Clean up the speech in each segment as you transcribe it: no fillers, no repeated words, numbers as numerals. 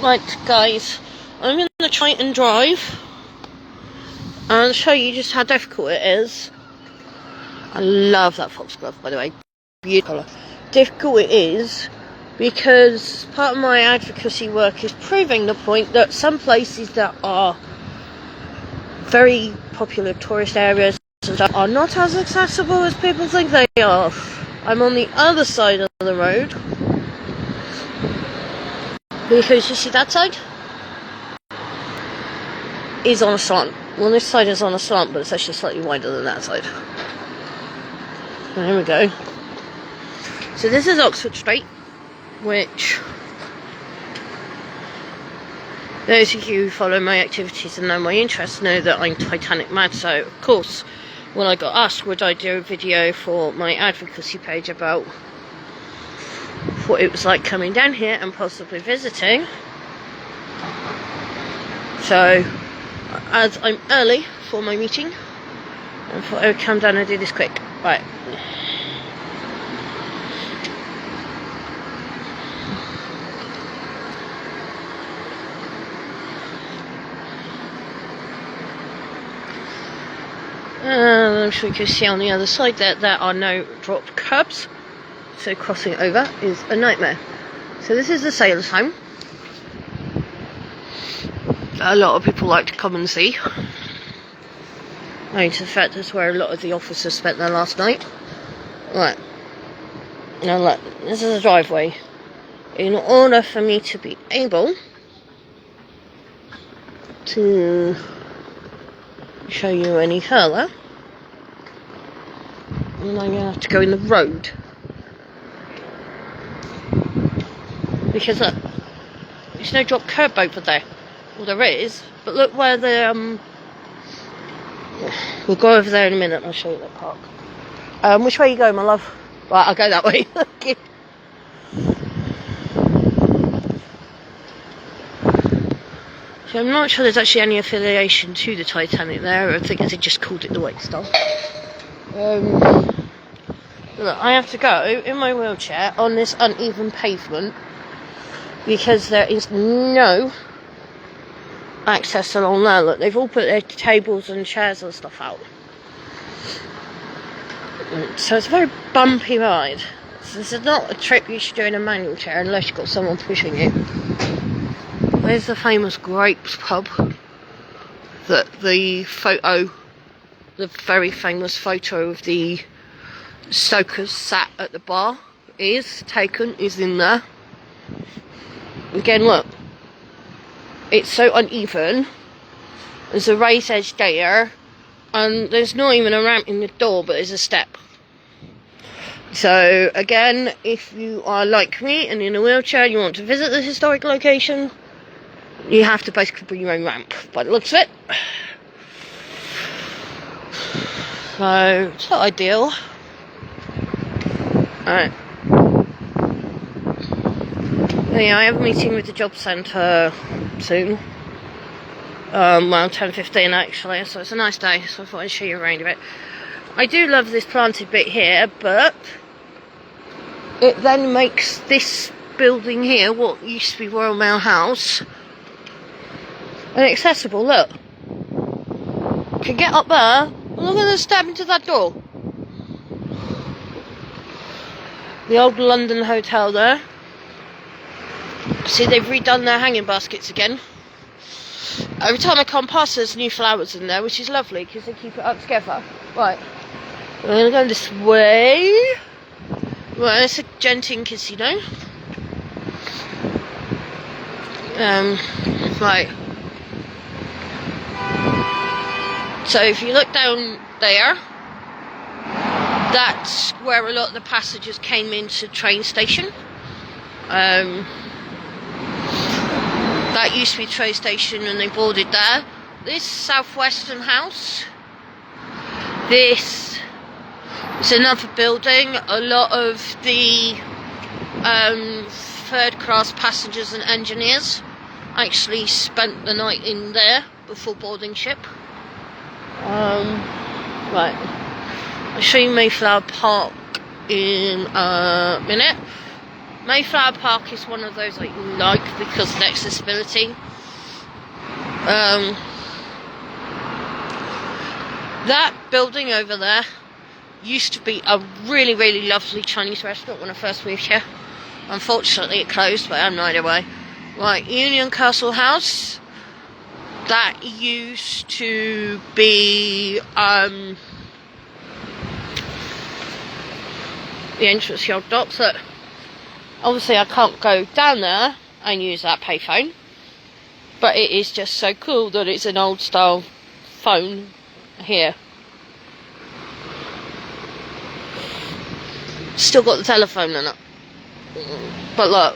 Right, guys, I'm going to try and drive and show you just how difficult it is. I love that foxglove, by the way. Beautiful. Difficult it is because part of my advocacy work is proving the point that some places that are very popular tourist areas are not as accessible as people think they are. I'm on the other side of the road because you see that side is on a slant. Well, this side is on a slant, but it's actually slightly wider than that side. There we go. So this is Oxford Street, which those of you who follow my activities and know my interests know that I'm Titanic mad. So, of course, when I got asked would I do a video for my advocacy page about what it was like coming down here and possibly visiting. So, as I'm early for my meeting, I thought I would come down and do this quick. Right. I'm sure you can see on the other side that there are no dropped curbs, so crossing over is a nightmare. So this is the sailor's home. A lot of people like to come and see. Owing to the fact that's where a lot of the officers spent their last night. Right. Now look, this is a driveway. In order for me to be able to show you any further, and I'm going to have to go in the road. Because look, there's no drop curb over there. Well, there is, but look where the, we'll go over there in a minute and I'll show you that park. Which way are you going, my love? Right, I'll go that way. Okay. So I'm not sure there's actually any affiliation to the Titanic there. I think they just called it the White Star. Look, I have to go in my wheelchair on this uneven pavement because there is no access along there. Look, they've all put their tables and chairs and stuff out. So it's a very bumpy ride. So this is not a trip you should do in a manual chair unless you've got someone pushing you. Where's the famous Grapes pub that the very famous photo of the Stokers sat at the bar is in there. Again, look, it's so uneven. There's a raised edge there, and there's not even a ramp in the door, but there's a step. So again, if you are like me and in a wheelchair and you want to visit this historic location, you have to basically bring your own ramp, by the looks of it. So, it's not ideal. Alright. Yeah, I have a meeting with the job centre soon. Well, 10:15 actually, so it's a nice day, so I thought I'd show you around a bit. I do love this planted bit here, but it then makes this building here, what used to be Royal Mail House, inaccessible. Look, can get up there. Look at the step into that door. The old London Hotel there. See, they've redone their hanging baskets again. Every time I come past, there's new flowers in there, which is lovely because they keep it up together. Right, we're gonna go this way. Right, it's a Genting Casino. Right. So if you look down there, that's where a lot of the passengers came into the train station. That used to be the train station and they boarded there. This Southwestern House, this is another building. A lot of the third class passengers and engineers actually spent the night in there before boarding ship. Right, I'll show you Mayflower Park in a minute. Mayflower Park is one of those that you like because of the accessibility. That building over there used to be a really, really lovely Chinese restaurant when I first moved here. Unfortunately, it closed, but I have no idea why. Right, Union Castle House. That used to be the entrance to the old docks. That obviously I can't go down there and use that payphone, but it is just so cool that it's an old style phone here. Still got the telephone in it. But look,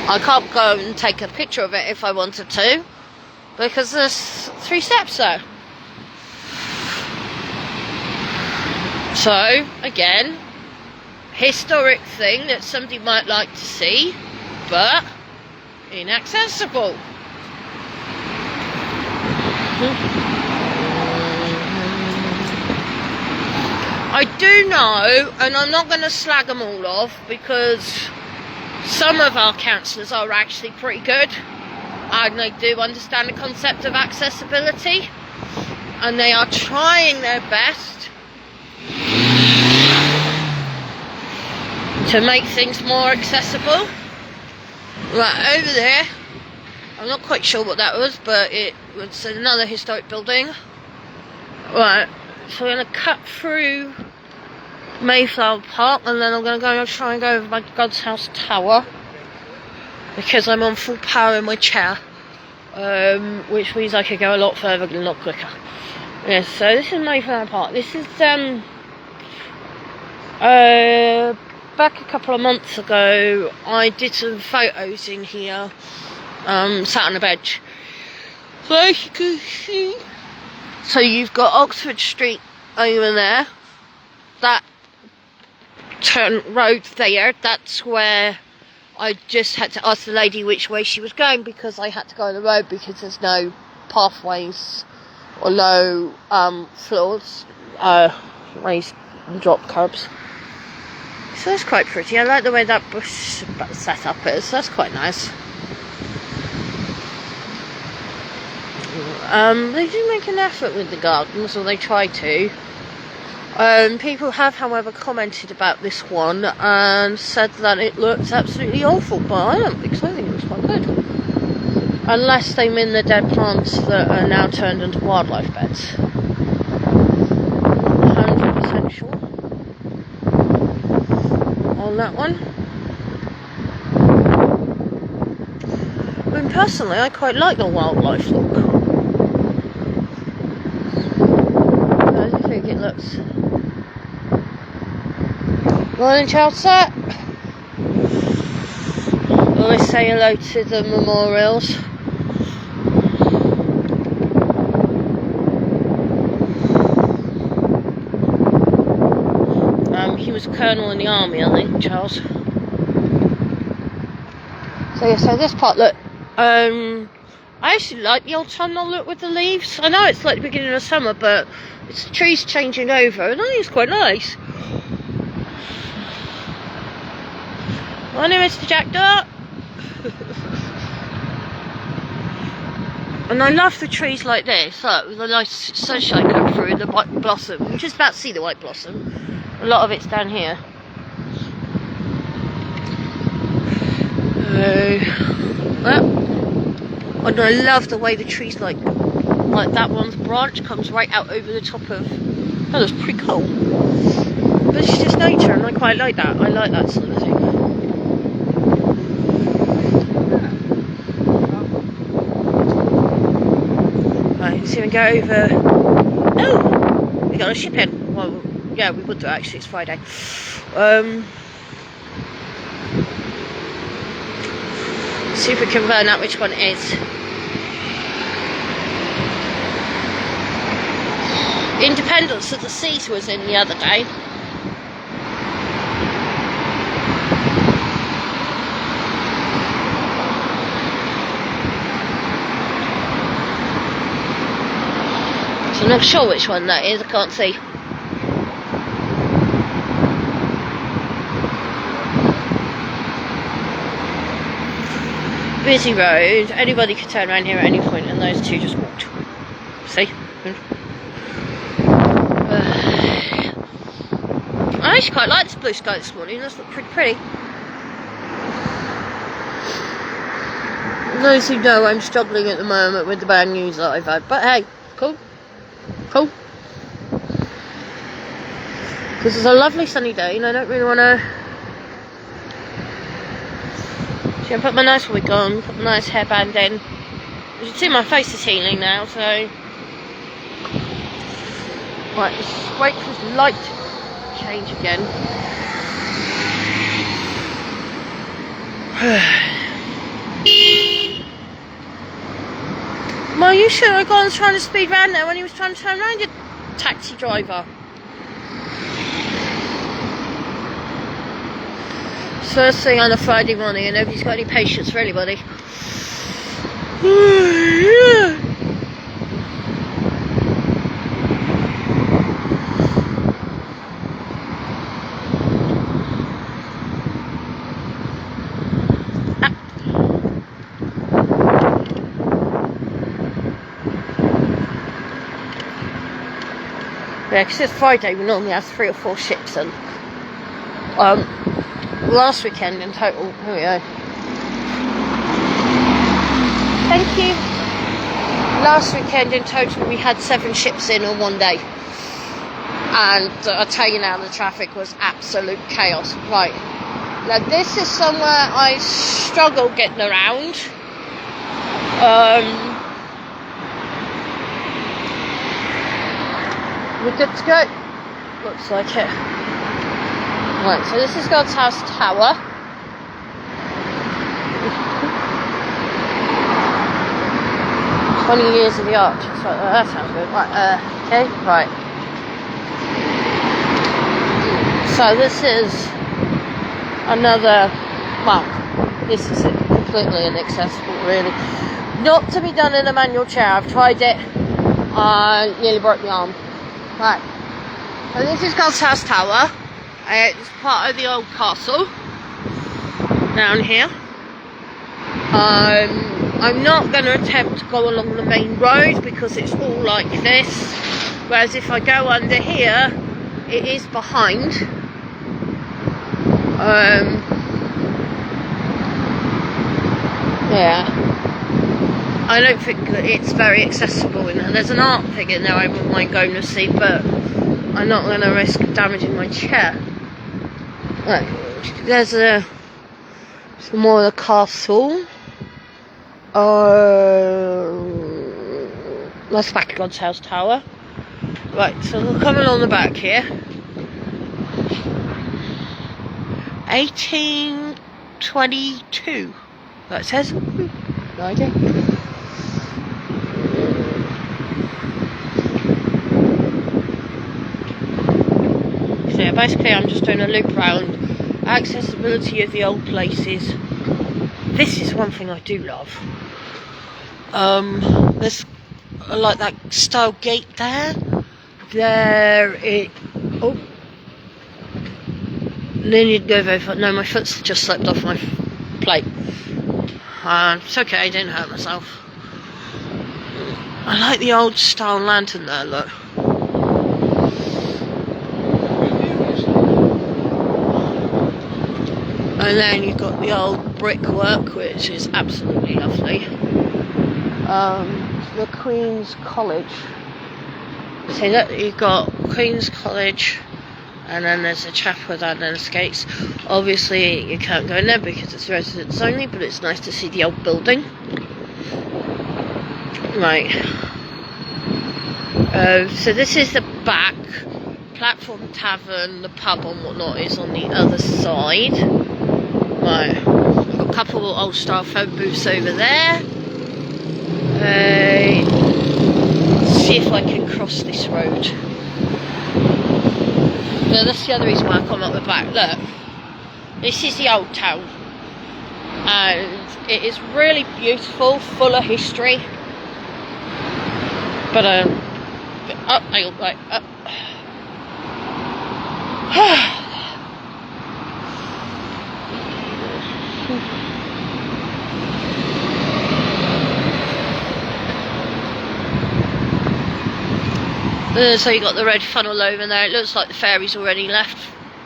I can't go and take a picture of it if I wanted to, because there's 3 steps there. So, again, historic thing that somebody might like to see, but inaccessible. I do know, and I'm not going to slag them all off, because some of our counsellors are actually pretty good, and they do understand the concept of accessibility, and they are trying their best to make things more accessible. Right, over there, I'm not quite sure what that was, but it was another historic building. Right, so we're going to cut through Mayflower Park, and then I'm going to go and try and go over my God's House Tower, because I'm on full power in my chair, which means I could go a lot further and a lot quicker. Yes, so this is Mayflower Park. This is back a couple of months ago, I did some photos in here, sat on a bench. So as you can see, so you've got Oxford Street over there, that turn road there, that's where I just had to ask the lady which way she was going, because I had to go on the road because there's no pathways or no floors, raised and drop curbs. So that's quite pretty. I like the way that bush setup is. That's quite nice. They do make an effort with the gardens, or they try to. People have, however, commented about this one and said that it looks absolutely awful, but I don't think so. I think it looks quite good. Unless they min the dead plants that are now turned into wildlife beds. 100% sure on that one. I mean, personally, I quite like the wildlife look. I do think it looks. Morning, Chelsea. Always say hello to the memorials. He was a colonel in the army, I think, Charles. So yeah, so this part, look, I actually like the autumnal look with the leaves. I know it's like the beginning of summer, but it's the trees changing over, and I think it's quite nice. Morning, Mr. Jackdaw. And I love the trees like this, look, with the nice sunshine coming through and the white blossom. You just about to see the white blossom. A lot of it's down here. And I love the way the trees like that one's branch comes right out over the top of. Oh, that's pretty cool. But it's just nature, and I quite like that. I like that sort of thing. Right, so we go over. Oh, we got a ship in. Well, yeah, we would do actually. It's Friday. See if we can find out which one it is. Independence of the Seas was in the other day. So I'm not sure which one that is, I can't see. busy road. Anybody could turn around here at any point, and those two just walked. See? I actually quite like this blue sky this morning. That's looked pretty pretty. Those who know, I'm struggling at the moment with the bad news that I've had, but hey, cool. Because it's a lovely sunny day, and I don't really want to. So I put my nice wig on, put my nice hairband in. You can see my face is healing now, so. Right, let's wait for this light to change again. Well, you should have gone trying to speed round there when he was trying to turn around, you taxi driver. It's first thing on a Friday morning and nobody's got any patience for anybody. Yeah, because it's Friday, we normally have 3 or 4 ships in. Last weekend in total, here we go. Thank you. Last weekend in total we had 7 ships in on one day. And I'll tell you now, the traffic was absolute chaos. Right, now this is somewhere I struggle getting around. We're good to go. Looks like it. Right, so this is God's House Tower. "20 years of the arch." So, that sounds good. Right, okay, right. So this is another, well, this is completely inaccessible, really. Not to be done in a manual chair. I've tried it. I nearly broke my arm. Right, so this is God's House Tower. It's part of the old castle down here. I'm not going to attempt to go along the main road because it's all like this, whereas if I go under here it is behind. Yeah, I don't think that it's very accessible in there. There's an art thing in there I wouldn't mind going to see, but I'm not going to risk damaging my chair. Right, there's some more of the castle. That's back at God's House Tower. Right, so we'll come along the back here. 1822. That says. No idea. So yeah, basically I'm just doing a loop round. Accessibility of the old places. This is one thing I do love. There's like that style gate there. Oh. Then you'd go very far. No, my foot's just slipped off my plate. It's okay, I didn't hurt myself. I like the old style lantern there, look. And then you've got the old brickwork, which is absolutely lovely. The Queen's College. So look, you've got Queen's College, and then there's a chapel down there, skates. Obviously you can't go in there because it's residents only, but it's nice to see the old building. Right. So this is the back. Platform Tavern, the pub and whatnot is on the other side. Right. I've got a couple of old style phone booths over there. See if I can cross this road. Yeah, that's the other reason why I come up the back. Look, this is the old town, and it is really beautiful, full of history. But So you got the red funnel over there. It looks like the ferry's already left.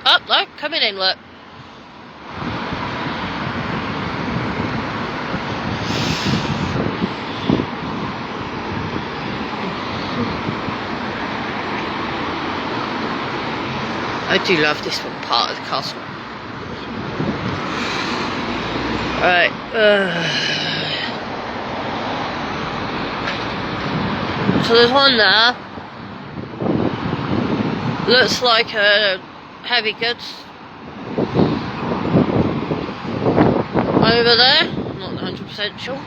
Oh, no, coming in, look. I do love this one part of the castle. Right. So there's one there. Looks like a heavy goods. Over there. Not 100% sure.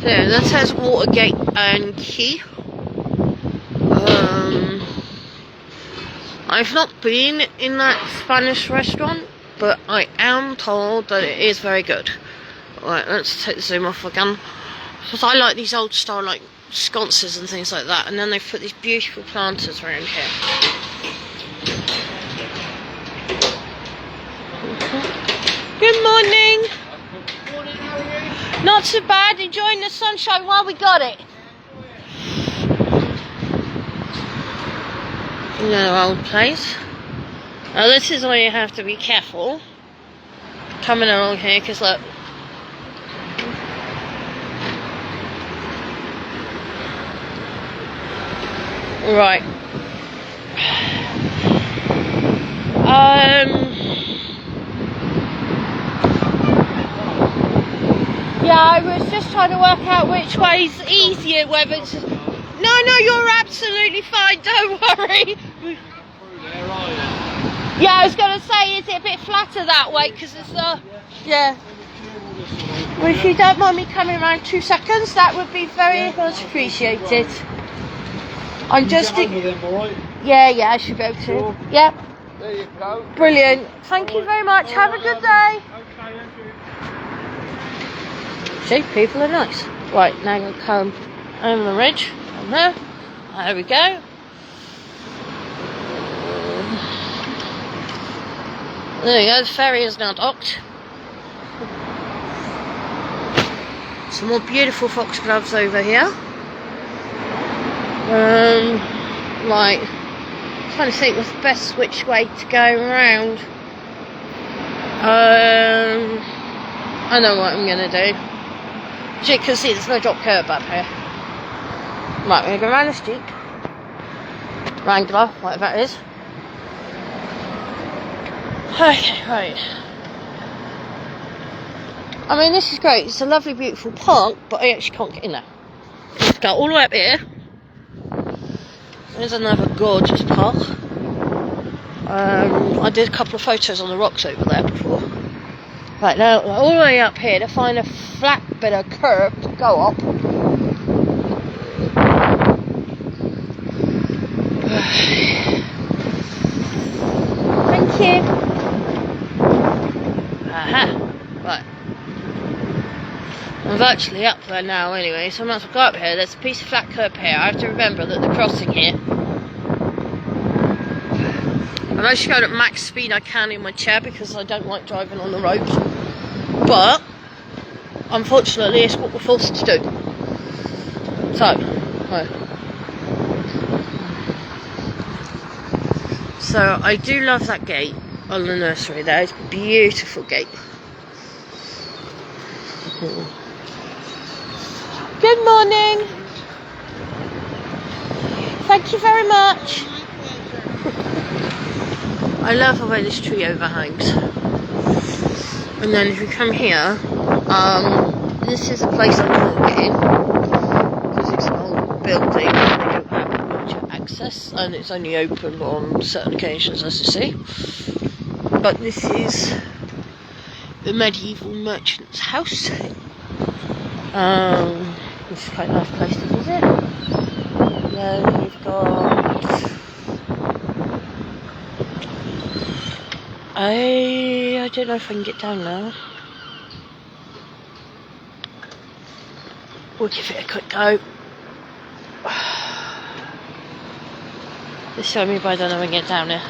So that says Watergate and Quay. I've not been in that Spanish restaurant, but I am told that it is very good. Right, let's take the zoom off again. Because I like these old style like sconces and things like that, and then they've put these beautiful planters around here. Good morning. Morning, how are you? Not so bad, enjoying the sunshine while we got it. Another old place. Now this is where you have to be careful coming along here, because look. Right. Yeah, I was just trying to work out which way's easier, whether it's... No, you're absolutely fine, don't worry. Yeah, I was going to say, is it a bit flatter that way? Because it's yeah. Well, if you don't mind me coming around 2 seconds, that would be very much appreciated. I'm just... Yeah, I should be able to. Sure. Yep. There you go. Brilliant. Thank you very much. Have a good day. See, people are nice. Right, now I'm going to come over the ridge. On there. There we go. There you go, the ferry is now docked. Some more beautiful foxgloves over here. Right, trying to think what's the best which way to go around. I know what I'm gonna do. As you can see, there's no drop curb up here. Right, we're gonna go around this Jeep. Wrangler, whatever it is. Okay, right. I mean, this is great. It's a lovely, beautiful park, but I actually can't get in there. Let's go all the way up here. There's another gorgeous park. I did a couple of photos on the rocks over there before. Right, now all the way up here to find a flat bit of curb to go up. Thank you. Aha. Right. I'm virtually up there now anyway, so I might as well go up here. There's a piece of flat curb here. I have to remember that the crossing here. I'm actually going at max speed I can in my chair because I don't like driving on the roads. But, unfortunately, it's what we're forced to do. So, right. So, I do love that gate on the nursery there. It's a beautiful gate. Good morning. Thank you very much. I love the way this tree overhangs. And then if you come here, this is a place I can't get in because it's an old building and they don't have wheelchair access, and it's only open on certain occasions, as you see. But this is the medieval merchant's house. It's quite a nice place to visit. Then we've got... I don't know if I can get down now. we'll give it a quick go. Just show me, but I don't know when we get down here.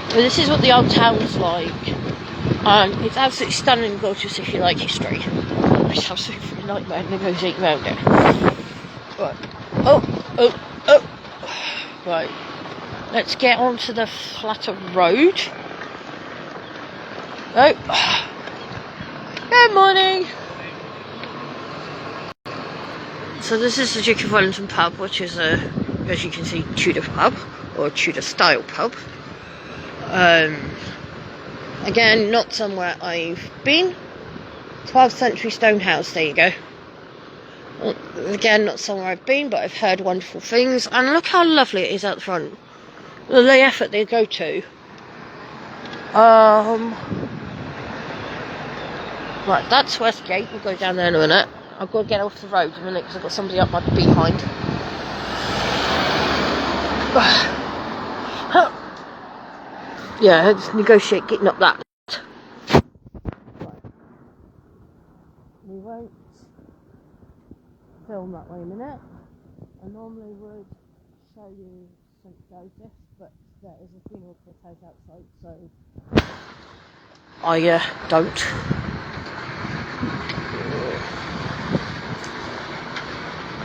Well, this is what the old town's like. It's absolutely stunning and gorgeous if you like history. It's absolutely freaking nightmare negotiating around it. Right. Oh. Right. Let's get onto the flatter road. Oh. Good morning. So this is the Duke of Wellington pub, which is a, as you can see, Tudor pub, or Tudor style pub. Again, not somewhere I've been. 12th century stone house, there you go. Again, not somewhere I've been, but I've heard wonderful things. And look how lovely it is out the front. The effort they go to. Right, that's Westgate. We'll go down there in a minute. I've got to get off the road in a minute because I've got somebody up my behind. Yeah, let's negotiate getting up that. We won't film that way in a minute. I normally would show you St. Joseph, but there is a funeral cortege outside, so I don't.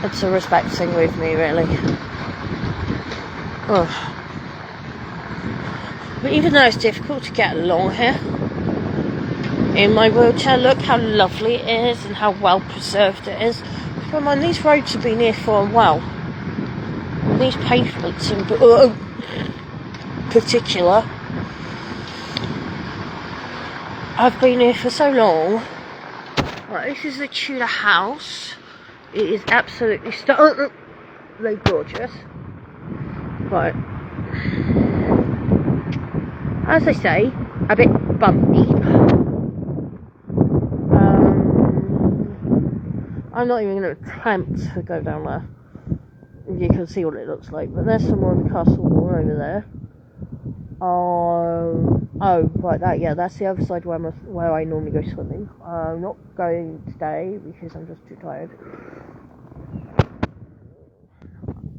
It's a respect thing with me, really. Oh. But even though it's difficult to get along here in my wheelchair, look how lovely it is and how well preserved it is. Come on, these roads have been here for a while. These pavements in particular have been here for so long. Right, this is the Tudor house. It is absolutely gorgeous. Right. As I say, a bit bumpy. I'm not even going to attempt to go down there. You can see what it looks like. But there's some more of the castle wall over there. Oh, right, that's the other side where I normally go swimming. I'm not going today because I'm just too tired.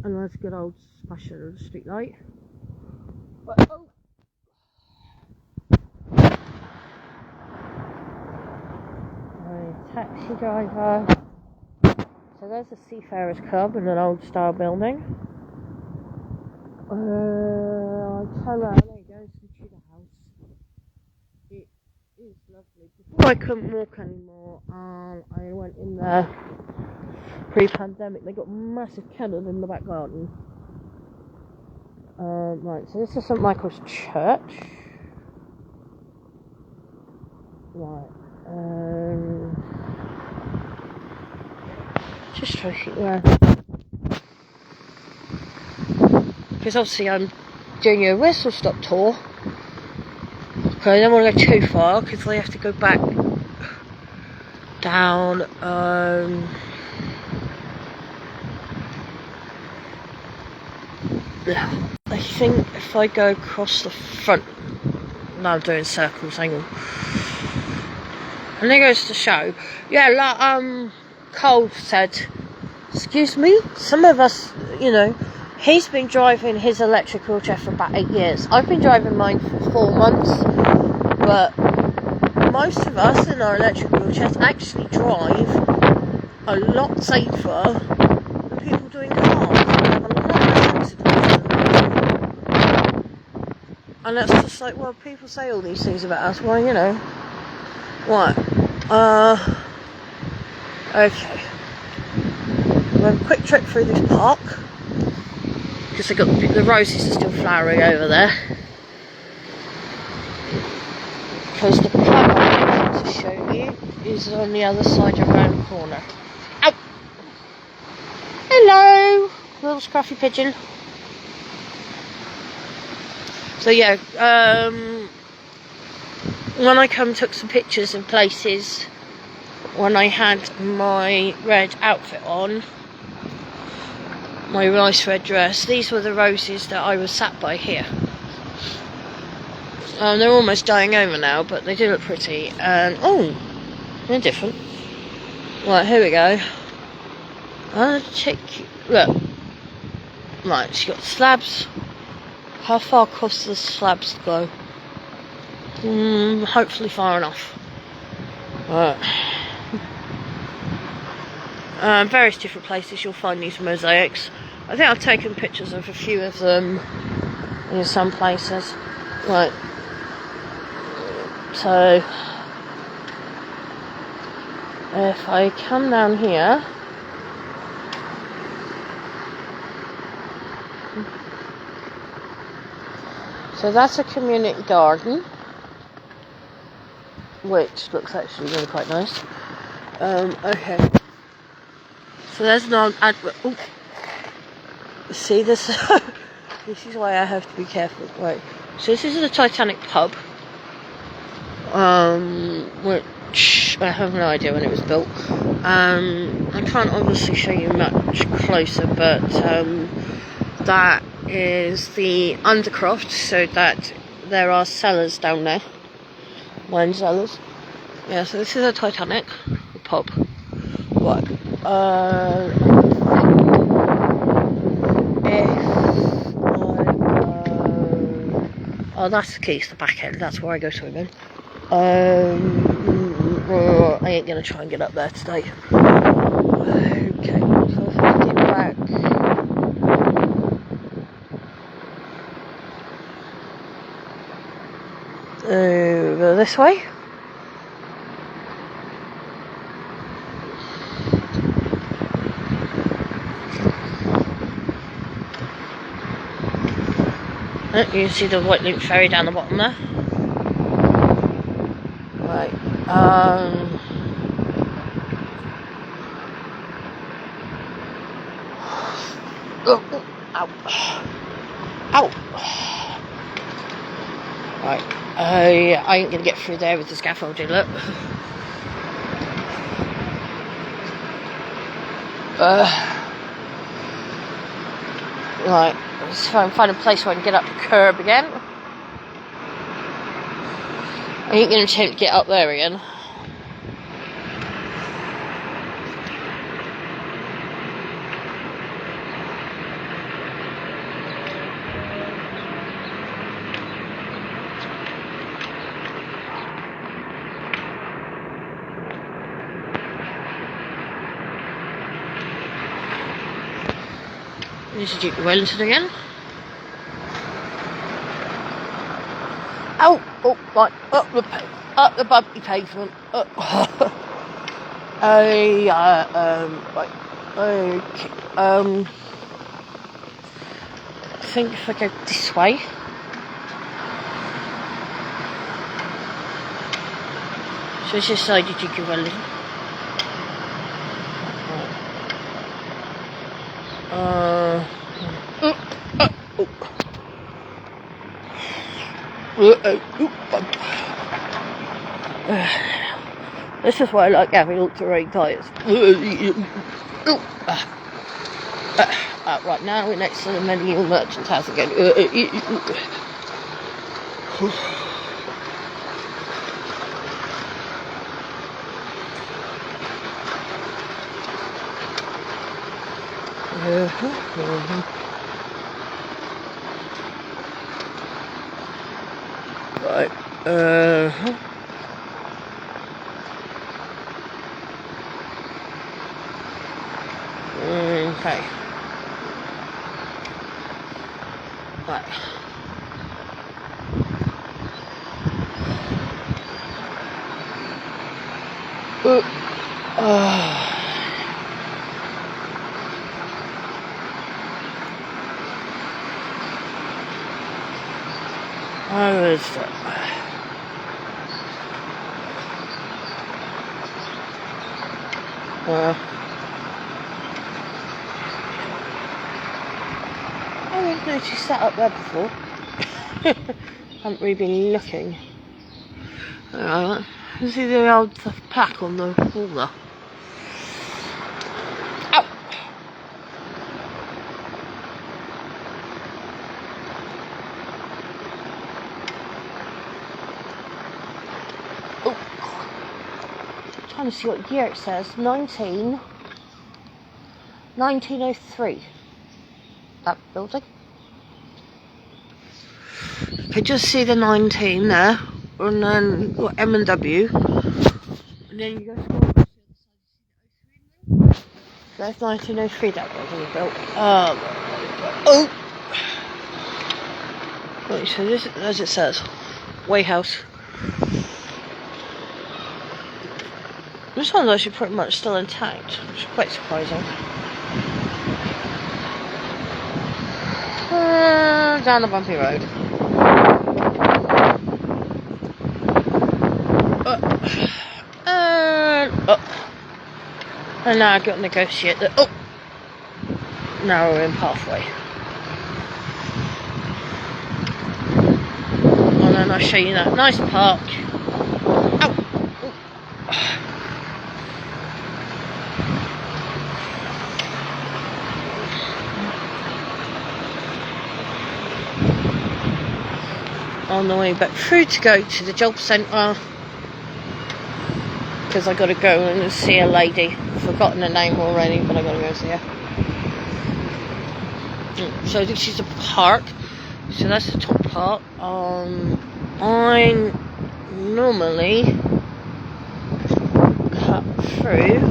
And there's a good old fashioned street light. But, taxi driver. So there's the Seafarers Club in an old style building. There you go, it's the Tudor house. It is lovely. Before I couldn't walk anymore, I went in there pre-pandemic. They got a massive kennel in the back garden. Right, so this is St. Michael's Church. Right. Just trying to think where. Because obviously I'm doing a whistle stop tour. So I don't want to go too far because I have to go back down. I think if I go across the front. No, I'm doing circles, hang on. And there goes the show. Yeah, like Cole said, excuse me, some of us, he's been driving his electric wheelchair for about 8 years. I've been driving mine for 4 months, but most of us in our electric wheelchairs actually drive a lot safer than people doing cars. We have a lot less accidents. And that's just like, well, people say all these things about us. Well, what? Okay. We'll have a quick trip through this park. Because the roses are still flowering over there. Because the pub I wanted to show you is on the other side around the corner. Ow! Hello! Little scruffy pigeon. So yeah, when I took some pictures of places when I had my red outfit on, my nice red dress, these were the roses that I was sat by here. They're almost dying over now, but they do look pretty. And they're different. Right, here we go. I'll take you. Look. Right, she's got slabs. How far across the slabs to go? Hopefully far enough. Right. Various different places you'll find these mosaics. I think I've taken pictures of a few of them in some places. Right. So, if I come down here, so that's a community garden, which looks actually really quite nice. Okay. So there's no advert. Oh, see this? This is why I have to be careful. Right. So this is the Titanic pub, which I have no idea when it was built. I can't obviously show you much closer, but that is the Undercroft, so that there are cellars down there, wine cellars. Yeah, so this is a Titanic pub. Right. Oh, that's the key to the back end. That's where I go swimming. I ain't gonna try and get up there today. Okay, so if I get back. Over this way. You can see the White Loop ferry down the bottom there. Right. Oh, ow. Ow. Right. I ain't gonna get through there with the scaffolding, look. Right. Let's try and find a place where I can get up the curb again. I ain't gonna attempt to get up there again. This is Duke of Wellington again. Ow! Oh, right, up the bumpy pavement. Right, okay. I think if I go this way. So it's just side of Duke of Wellington. This is why I like having all-terrain tyres. Right, now we're next to the medieval merchant's house again. Right. Okay. Right. Where is that? Well, I didn't notice that up there before. Haven't really been looking. You see the old plaque on the wall there? Ow! Oh. I'm trying to see what year it says. 19. 1903. That building. You can just see the 19 there, and then you've got M&W, and then you go scroll. That's 1903 that building was built. Oh! Right, so this, as it says, Way House. This one's actually pretty much still intact, which is quite surprising. Down the bumpy road. And now I've got to negotiate the narrowing pathway. And then I'll show you that nice park. On the way back through to go to the job centre, because I got to go and see a lady. I've forgotten her name already, but I got to go see her. So this is a park. So that's the top part. I normally cut through.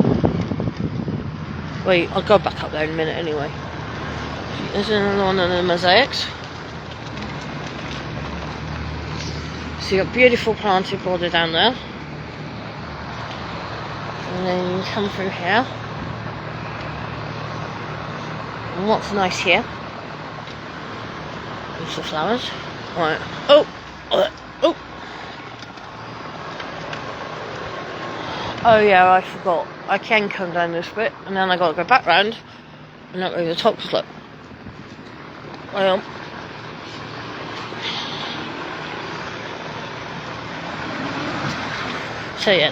Wait, I'll go back up there in a minute anyway. There's another one of the mosaics. So you've got beautiful planted border down there. And then you come through here. And what's nice here is the flowers. Right. Oh! Oh yeah, I forgot. I can come down this bit, and then I got to go back round, and that way the top was like. Well. So yeah,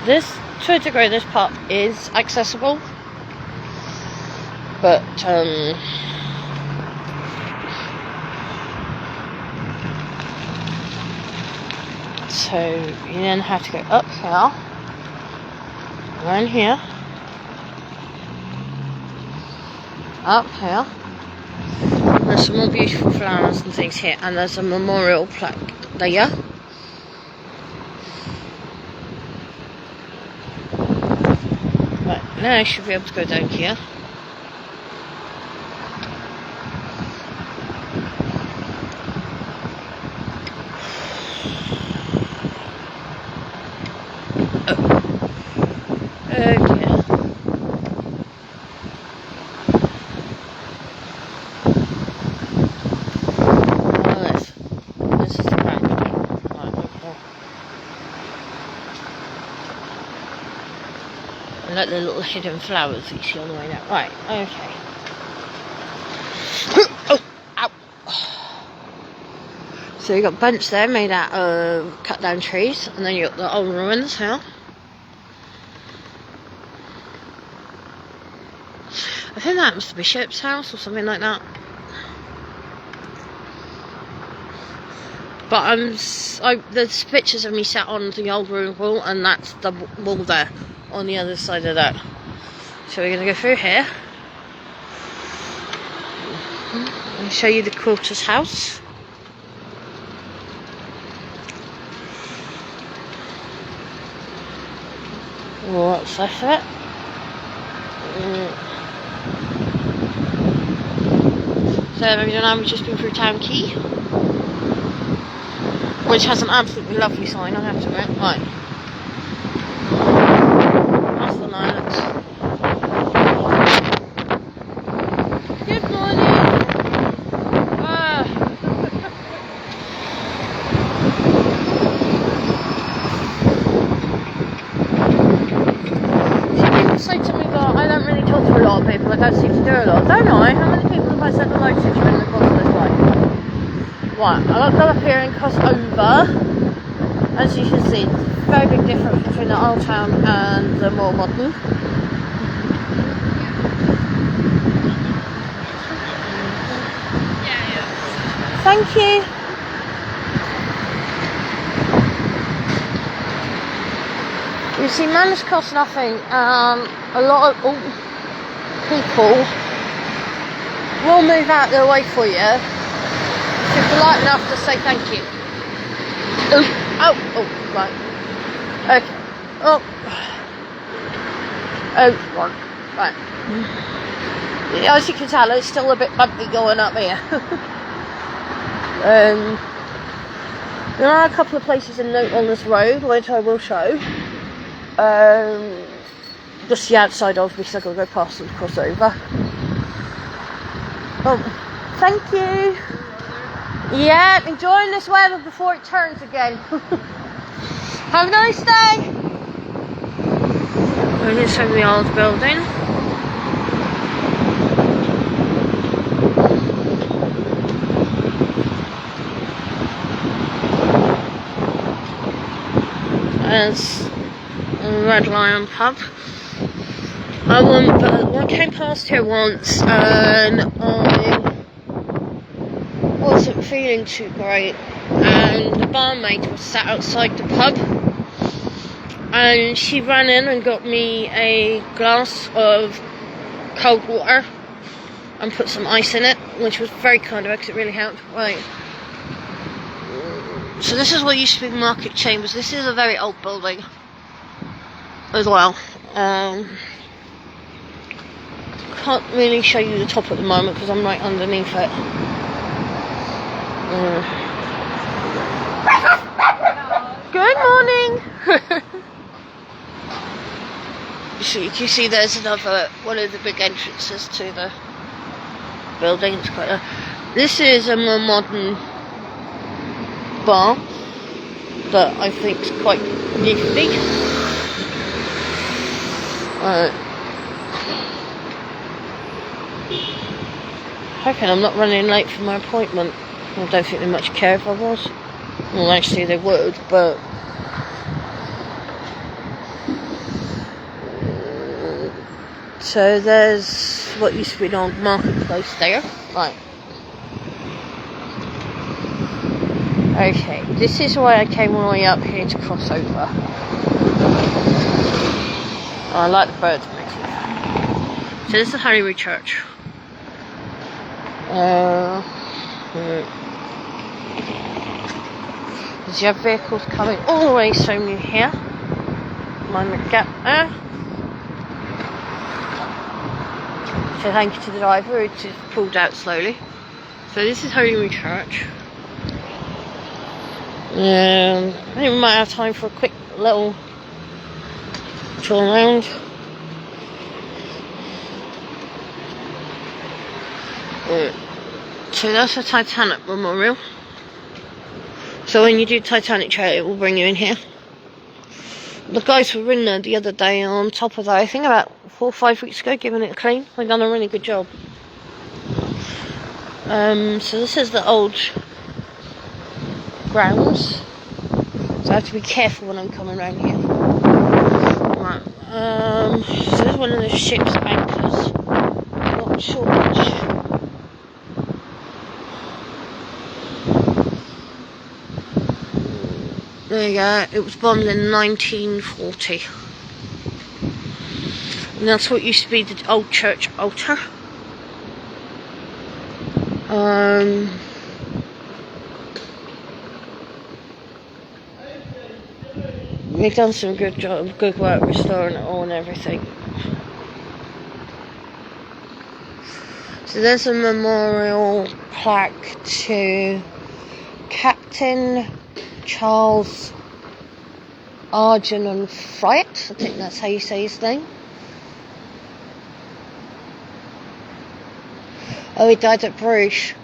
to a degree this part is accessible, but so you then have to go up here, around here, up here. There's some more beautiful flowers and things here, and there's a memorial plaque there. Right, now I should be able to go down here. Like the little hidden flowers that you see on the way down. Right, okay. Oh, ow. So you got a bench there made out of cut down trees, and then you got the old ruins here. I think that must be Bishop's house or something like that. But there's pictures of me sat on the old ruin wall, and that's the wall there. On the other side of that. So we're going to go through here and show you the Quilter's house. What's left of it? So maybe you don't know, we've just been through Town Quay, which has an absolutely lovely sign, I have to admit. Right. Good morning. People say to me that I don't really talk to a lot of people. I don't seem to do a lot. Don't I? How many people have I said hello to during the course of this life? Right, I'll go up here and cross over. As you can see, very big difference between the old town and the more modern. Thank you. You see, manors cost nothing. A lot of people we'll move out of the way for you. If you're polite enough to say thank you. Oh, right. Okay. Oh, right. As you can tell, it's still a bit bumpy going up here. There are a couple of places in note on this road, which I will show. Just the outside of, because I've got to go past and cross over. Oh, thank you. Yeah, enjoying this weather before it turns again. Have a nice day. We're inside the old building. There's a Red Lion pub. I came past here once and I wasn't feeling too great, and the barmaid was sat outside the pub, and she ran in and got me a glass of cold water and put some ice in it, which was very kind of her because it really helped. Right. So this is what used to be Market Chambers. This is a very old building as well. Can't really show you the top at the moment because I'm right underneath it. Good morning. You can see there's another one of the big entrances to the building. It's quite this is a more modern bar that I think is quite nifty. Hoping I'm not running late for my appointment. I don't think they much care if I was. Well, actually they would, but so there's what used to be an old marketplace there. Right. Okay, this is why I came all the way up here to cross over. Oh, I like the birds making. So this is Holyrood Church. There's your vehicles coming all the way so near here. Mind the gap there. So thank you to the driver who just pulled out slowly. So this is Holyrood Church. I think we might have time for a quick little tour around. So that's the Titanic Memorial. So when you do Titanic trail, it will bring you in here. The guys were in there the other day on top of that, I think about 4 or 5 weeks ago, giving it a clean. They've done a really good job. So this is the old grounds. So I have to be careful when I'm coming around here. Right. So this is one of the ship's anchors. I'm not sure which. There you go, it was bombed in 1940. And that's what used to be the old church altar. They've done some good work restoring it all and everything. So there's a memorial plaque to Captain Charles Arjun Friat. I think that's how you say his name. Oh, he died at Bruges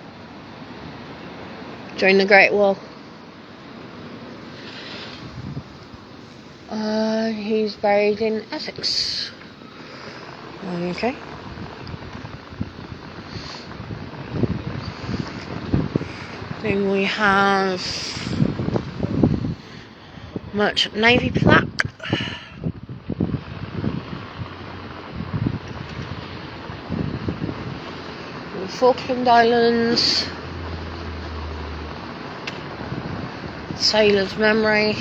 during the Great War. He's buried in Essex. Okay. Then we have Merchant Navy plaque. The Falkland Islands. Sailor's Memory.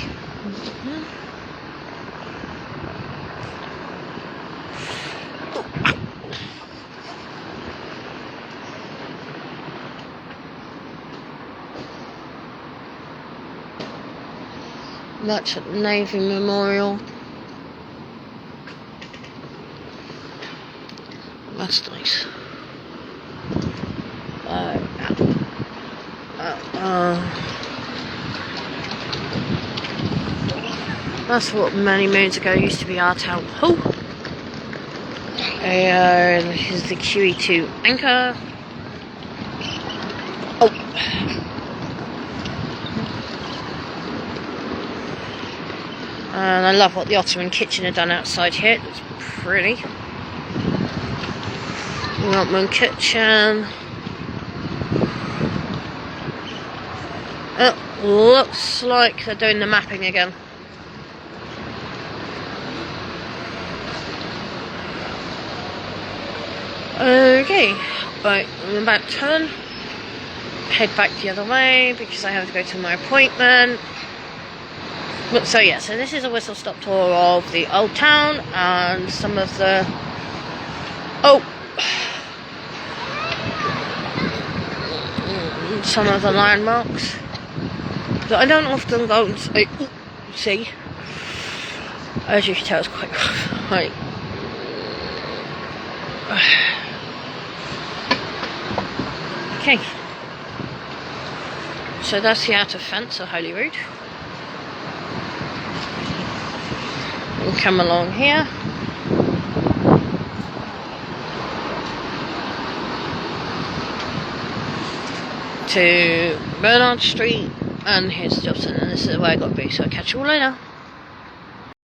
That's at the Navy Memorial. That's nice. That's what many moons ago used to be our town hall. Here's the QE2 anchor. Oh. And I love what the Ottoman kitchen had done outside here. It looks pretty. The Ottoman kitchen. It looks like they're doing the mapping again. Okay, right, I'm about to turn, head back the other way because I have to go to my appointment. So yeah, so this is a whistle-stop tour of the old town and some of the landmarks that I don't often go and see. As you can tell, it's quite rough. Right. Okay, so that's the outer fence of Holyrood. We'll come along here. To Bernard Street, and here's Jobson, and this is where I got to be, so I'll catch you all later.